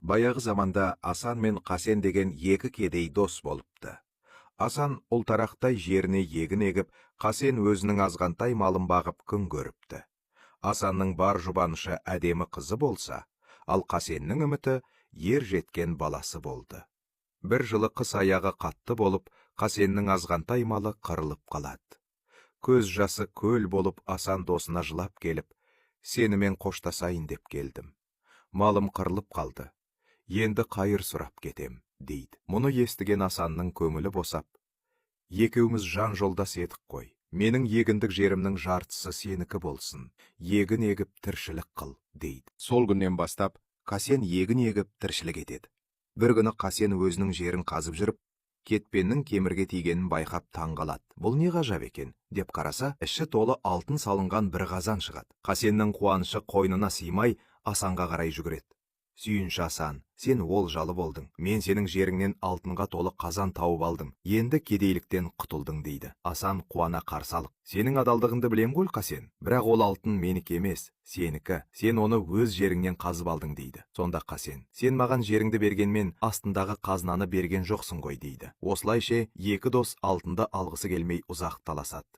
Баяғы заманда Асан мен Қасен деген екі кедей дос болыпты. Асан ұлтарақтай жеріне егін егіп, Қасен өзінің азғантай малын бағып күн көріпті. Асанның бар жұбанышы әдемі қызы болса, ал Қасеннің үміті ер жеткен баласы болды. Бір жылы қыс аяғы қатты болып, Қасеннің азғантай малы қырылып қалады. Көз жасы көл болып Асан досына жылап келіп, сенімен қоштасайын деп келдім. Малым қырылып қалды. Енді қайыр сұрап кетем, дейді. Мұны естіген Асанның көңілі босап, екеуміз жан жолдас едік қой. Менің егіндік жерімнің жартысы сенікі болсын. Егін егіп тіршілік қыл, дейді. Сол күннен бастап Қасен егін егіп тіршілік етеді. Бір күні Қасен өзінің жерін қазып жүріп, кетпеннің кемірге тигенін байқап таң қалады. Бұл не ғажап екен деп қараса, іші толы алтын салынған бір қазан шығады. Қасеннің қуанышы қойнына сыймай Асанға қарай жүгіреді. Сүйінші Асан, сен олжалы болдың. Мен сенің жеріңнен алтынға толы қазан тауып алдым. Енді кедейліктен құтылдың, дейді. Асан қуана қарсы алып, сенің адалдығыңды білем ғой Қасен. Бірақ ол алтын менікі емес, сенікі. Сен оны өз жеріңнен қазып алдың, дейді. Сонда Қасен, сен маған жеріңді бергенмен астындағы қазынаны берген жоқсың ғой, дейді. Осылайша екі дос алтынды алғысы келмей ұзақ таласады.